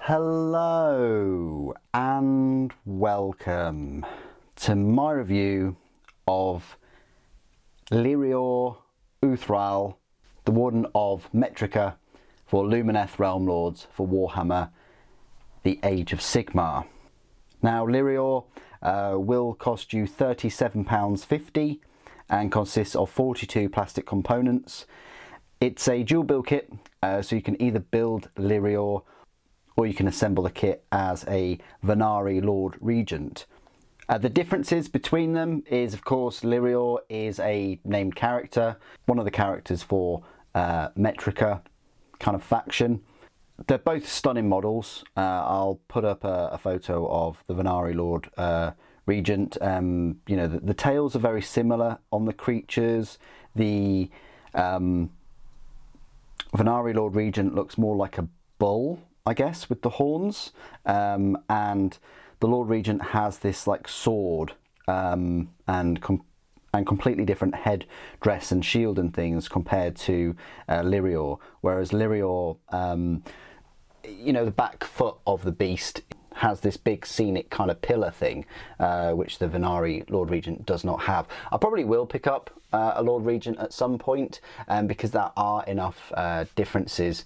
Hello and welcome to my review of Lyrior Uthralle, the Warden of Ymetrica for Lumineth Realm-Lords for Warhammer, the Age of Sigmar. Now Lyrior will cost you £37.50 and consists of 42 plastic components. It's a dual build kit, so you can either build Lyrior or you can assemble the kit as a Ymetrica Lord Regent. The differences between them is, of course, Lyrior is a named character, one of the characters for Ymetrica kind of faction. They're both stunning models. I'll put up a photo of the Ymetrica Lord Regent. You know, the tails are very similar on the creatures. The Ymetrica Lord Regent looks more like a bull, I guess, with the horns, and the Lord Regent has this like sword and completely different head dress and shield and things compared to Lyrior, whereas Lyrior, you know, the back foot of the beast has this big scenic kind of pillar thing, which the Ymetrica Lord Regent does not have. I probably will pick up a Lord Regent at some point, because there are enough differences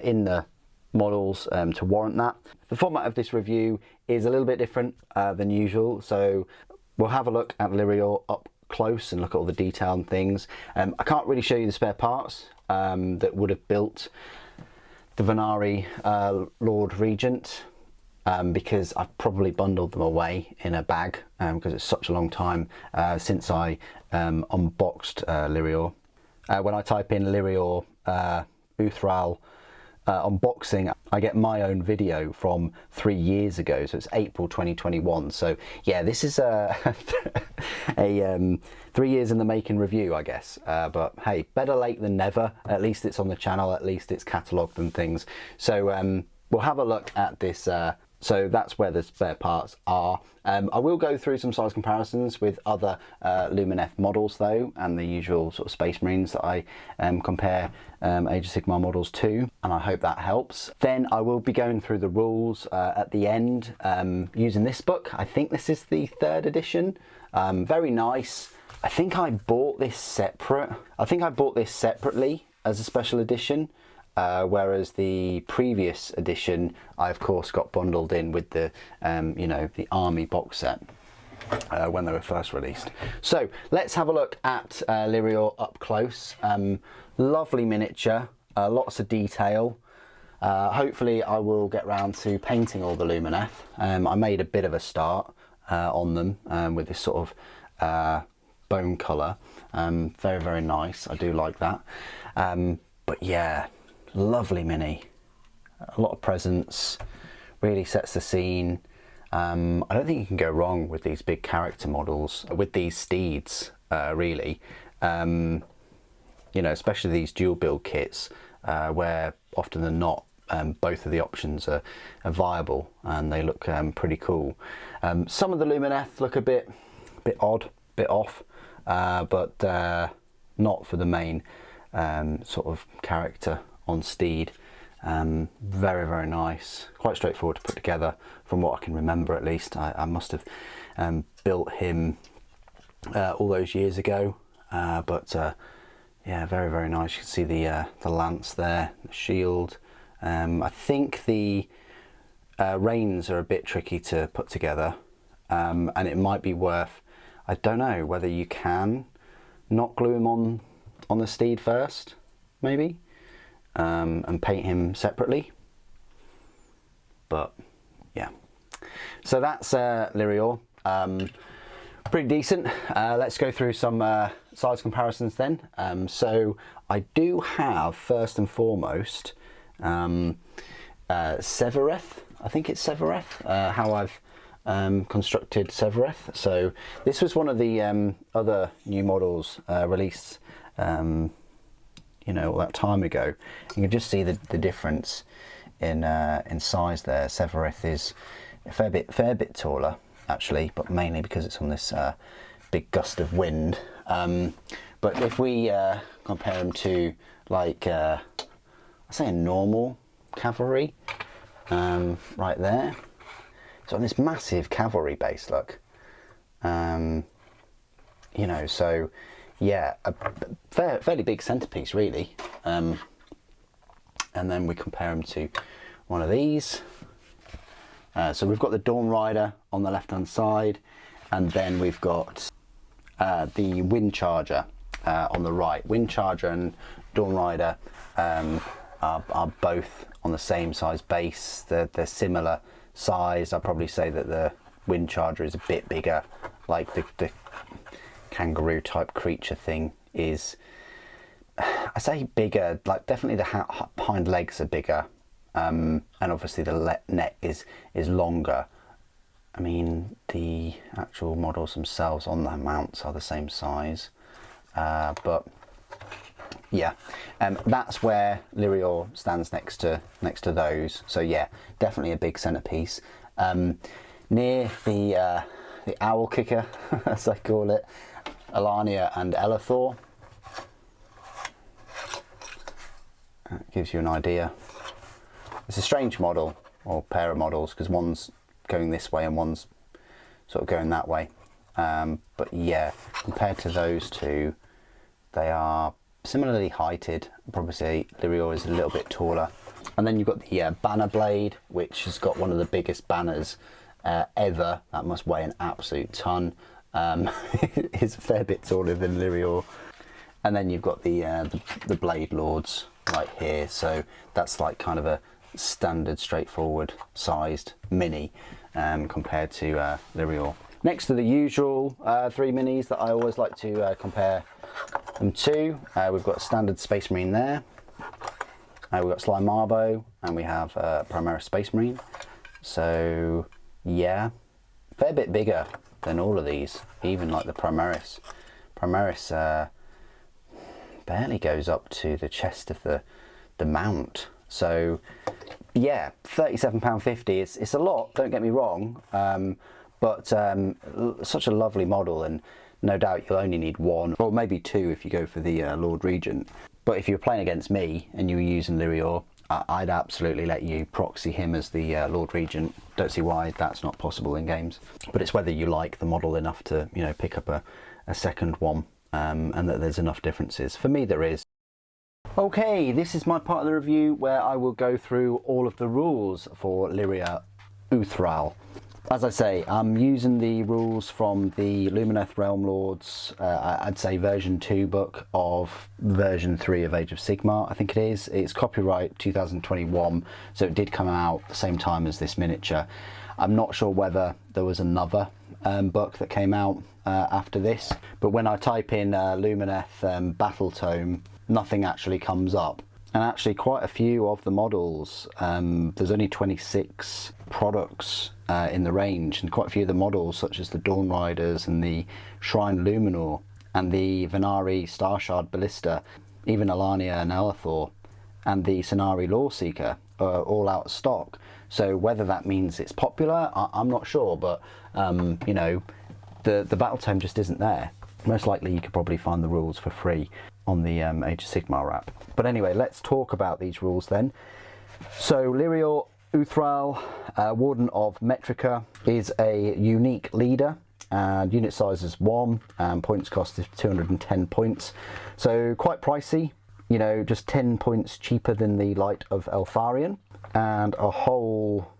in the models to warrant that. The format of this review is a little bit different than usual, so we'll have a look at Lyrior up close and look at all the detail and things. I can't really show you the spare parts that would have built the Ymetrica Lord Regent, because I've probably bundled them away in a bag because it's such a long time since I unboxed Lyrior. When I type in Lyrior Uthralle unboxing, I get my own video from 3 years ago, so it's April 2021. So yeah, this is a 3 years in the making review, I guess, but hey, better late than never. At least it's on the channel, at least it's catalogued and things. So we'll have a look at this. So that's where the spare parts are. I will go through some size comparisons with other Lumineth models though, and the usual sort of Space Marines that I compare Age of Sigmar models to, and I hope that helps. Then I will be going through the rules at the end using this book. I think this is the 3rd edition. Very nice. I think I bought this separate. I think I bought this separately as a special edition. Whereas the previous edition, I of course got bundled in with the, you know, the army box set when they were first released. So let's have a look at Lyrior up close. Lovely miniature, lots of detail. Hopefully I will get round to painting all the Lumineth. I made a bit of a start on them with this sort of bone colour. Very, very nice. I do like that. But yeah, lovely mini, a lot of presence, really sets the scene. I don't think you can go wrong with these big character models, with these steeds, really. You know, especially these dual build kits, where often than not, both of the options are viable and they look pretty cool. Some of the Lumineth look a bit odd, bit off, but not for the main sort of character on steed. Very, very nice, quite straightforward to put together from what I can remember, at least. I must have built him all those years ago, but yeah, very, very nice. You can see the lance there, the shield. I think the reins are a bit tricky to put together, and it might be worth, I don't know whether you can not glue him on the steed first, maybe, and paint him separately. But yeah, so that's Lyrior. Pretty decent. Let's go through some size comparisons then. So I do have, first and foremost, Severeth. I think it's Severeth, how I've constructed Severeth. So this was one of the other new models released you know, all that time ago. You can just see the difference in size there. Severeth is a fair bit taller actually, but mainly because it's on this big gust of wind. But if we compare him to like I say a normal cavalry, right there. It's on this massive cavalry base, look. You know, so yeah, a fairly big centerpiece, really. And then we compare them to one of these. So we've got the Dawn Rider on the left-hand side, and then we've got the Wind Charger on the right. Wind Charger and Dawn Rider are both on the same size base. They're similar size. I'd probably say that the Wind Charger is a bit bigger, like the kangaroo type creature thing is, I say bigger, like definitely the hind legs are bigger, and obviously the neck is longer. I mean, the actual models themselves on the mounts are the same size, but yeah, that's where Lyrior stands next to those. So yeah, definitely a big centerpiece. Near the owl kicker, as I call it, Alania and Elithor. That gives you an idea. It's a strange model, or pair of models, because one's going this way and one's sort of going that way. But yeah, compared to those two, they are similarly heighted. I'd probably say Lyrior is a little bit taller. And then you've got the banner blade, which has got one of the biggest banners ever. That must weigh an absolute ton. It's a fair bit taller than Lyrior. And then you've got the Blade Lords right here. So that's like kind of a standard, straightforward sized mini compared to Lyrior. Next to the usual 3 minis that I always like to compare them to, we've got a standard Space Marine there. We've got Sly Marbo, and we have Primaris Space Marine. So yeah, fair bit bigger than all of these, even like the Primaris. Primaris barely goes up to the chest of the mount. So yeah, £37.50. It's a lot, don't get me wrong, but such a lovely model, and no doubt you'll only need one, or maybe two if you go for the Lord Regent. But if you're playing against me and you were using Lyrior, I'd absolutely let you proxy him as the Lord Regent. Don't see why that's not possible in games. But it's whether you like the model enough to, you know, pick up a second one, and that there's enough differences. For me, there is. Okay, this is my part of the review where I will go through all of the rules for Lyrior Uthralle. As I say, I'm using the rules from the Lumineth Realm-Lords, I'd say version 2 book of version 3 of Age of Sigmar, I think it is. It's copyright 2021, so it did come out at the same time as this miniature. I'm not sure whether there was another book that came out after this, but when I type in Lumineth Battle Tome, nothing actually comes up. And actually quite a few of the models, there's only 26 products in the range, and quite a few of the models, such as the Dawn Riders and the Shrine Luminor and the Venari Starshard Ballista, even Alania and Elithor and the Cenari Lawseeker are all out of stock. So whether that means it's popular, I'm not sure, but you know, the Battle Tome just isn't there. Most likely you could probably find the rules for free on the Age of Sigmar app. But anyway, let's talk about these rules then. So Lyrior Uthralle, Warden of Ymetrica, is a unique leader, and unit size is 1, and points cost is 210 points. So quite pricey, you know, just 10 points cheaper than the Light of Eltharion, and a whole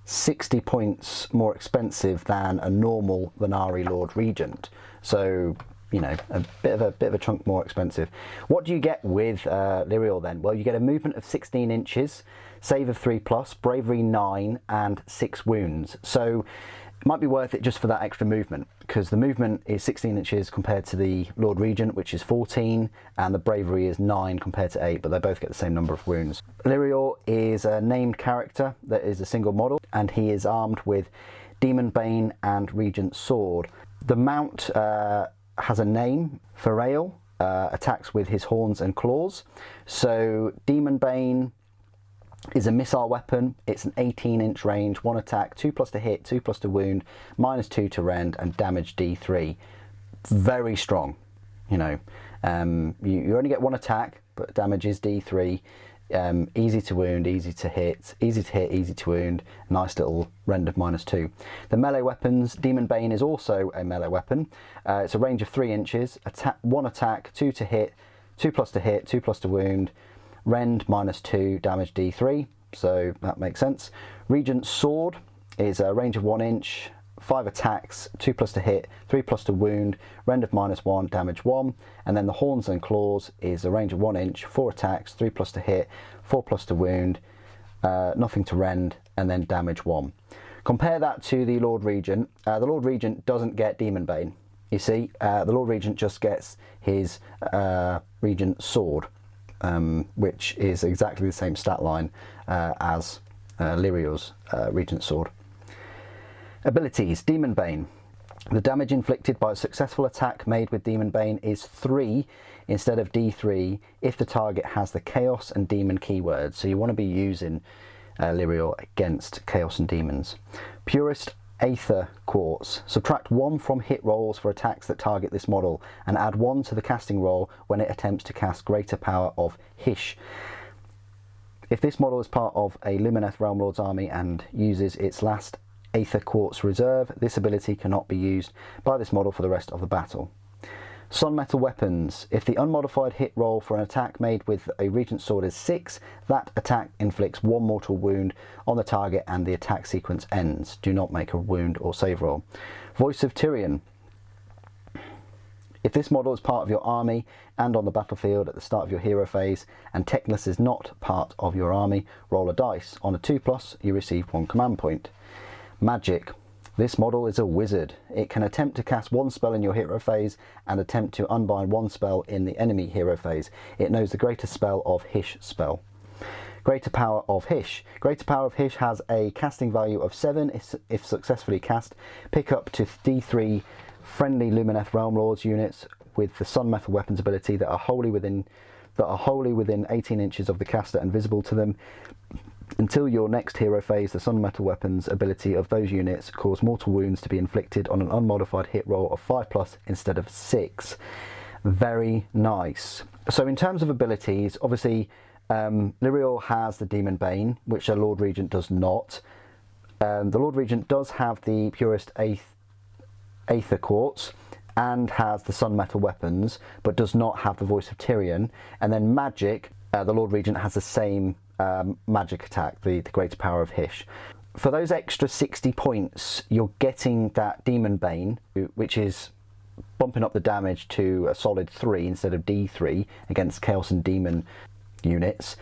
60 points more expensive than a normal Venari Lord Regent. So, you know, a bit of a chunk more expensive. What do you get with Lyrior then? Well, you get a movement of 16 inches, save of 3+, bravery 9, and 6 wounds. So it might be worth it just for that extra movement, because the movement is 16 inches compared to the Lord Regent, which is 14, and the bravery is 9 compared to 8, but they both get the same number of wounds. Lyrior is a named character that is a single model, and he is armed with Demon Bane and Regent Sword. The mount has a name, Ferael, attacks with his horns and claws. So Demon Bane is a missile weapon. It's an 18-inch range, 1 attack, 2+ to hit, 2+ to wound, -2 to rend, and damage D3. Very strong, you know. You only get 1 attack, but damage is D3. Easy to wound, easy to hit, easy to wound, nice little rend of -2. The melee weapons, Demon Bane is also a melee weapon. It's a range of 3 inches, 1 attack, 2 to hit, 2+ to hit, 2+ to wound, rend -2, damage D3, so that makes sense. Regent's Sword is a range of 1 inch, 5 attacks, 2+ to hit, 3+ to wound, rend of -1, damage 1, and then the Horns and Claws is a range of 1 inch, 4 attacks, 3+ to hit, 4+ to wound, nothing to rend, and then damage 1. Compare that to the Lord Regent. The Lord Regent doesn't get Demon Bane. You see, the Lord Regent just gets his Regent Sword, which is exactly the same stat line as Lyrior's Regent Sword. Abilities, Demon Bane. The damage inflicted by a successful attack made with Demon Bane is 3 instead of D3 if the target has the Chaos and Demon keywords. So you want to be using Lyrior against Chaos and Demons. Purest Aether Quartz. Subtract 1 from hit rolls for attacks that target this model and add 1 to the casting roll when it attempts to cast Greater Power of Hysh. If this model is part of a Lumineth Realm-Lords army and uses its last Aether Quartz reserve, this ability cannot be used by this model for the rest of the battle. Sun Metal Weapons. If the unmodified hit roll for an attack made with a Regent Sword is 6, that attack inflicts 1 mortal wound on the target and the attack sequence ends. Do not make a wound or save roll. Voice of Tyrion. If this model is part of your army and on the battlefield at the start of your hero phase and Techless is not part of your army, roll a dice. On a 2+, you receive 1 command point. Magic. This model is a wizard. It can attempt to cast 1 spell in your hero phase and attempt to unbind 1 spell in the enemy hero phase. It knows the Greater Spell of Hysh spell. Greater Power of Hysh. Greater Power of Hysh has a casting value of 7 if successfully cast. Pick up to D3 friendly Lumineth Realm-Lords units with the Sun Metal Weapons ability that are wholly within 18 inches of the caster and visible to them. Until your next hero phase, the Sun Metal Weapons ability of those units cause mortal wounds to be inflicted on an unmodified hit roll of 5+ instead of 6. Very nice. So in terms of abilities, obviously Lyrior has the Demon Bane, which the Lord Regent does not. The Lord Regent does have the Purest Aether Quartz and has the Sun Metal Weapons, but does not have the Voice of Tyrion. And then Magic, the Lord Regent has the same magic attack, the Greater Power of Hysh. For those extra 60 points, you're getting that Demon Bane, which is bumping up the damage to a solid 3 instead of D3 against Chaos and Demon units.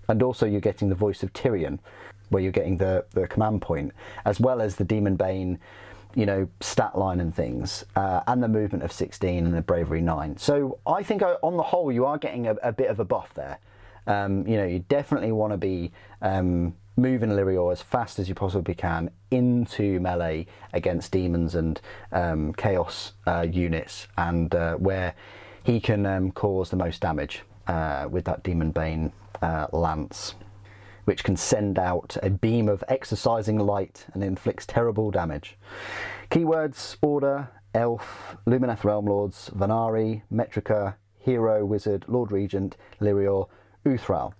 And also you're getting the Voice of Tyrion, where you're getting the command point, as well as the Demon Bane, you know, stat line and things, and the movement of 16 and the bravery 9. So I think on the whole you are getting a bit of a buff there. You know, you definitely want to be moving Lyrior as fast as you possibly can into melee against demons and chaos units, and where he can cause the most damage with that Demon Bane lance, which can send out a beam of exercising light and inflicts terrible damage. Keywords: Order, Elf, Lumineth Realm-Lords, Vanari, Ymetrica, Hero, Wizard, Lord Regent, Lyrior Uthralle.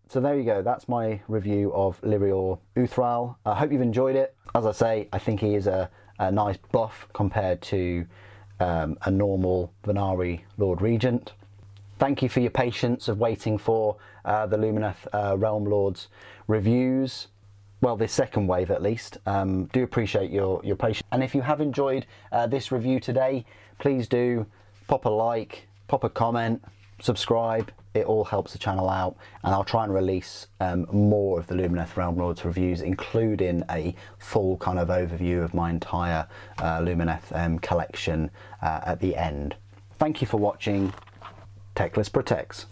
So there you go, that's my review of Lyrior Uthralle. I hope you've enjoyed it. As I say, I think he is a nice buff compared to a normal Vanari Lord Regent. Thank you for your patience of waiting for the Lumineth Realm-Lords reviews. Well, this second wave at least. Do appreciate your patience. And if you have enjoyed this review today, please do pop a like, pop a comment, subscribe. It all helps the channel out, and I'll try and release more of the Lumineth Realm-Lords reviews, including a full kind of overview of my entire Lumineth collection at the end. Thank you for watching. Techless protects.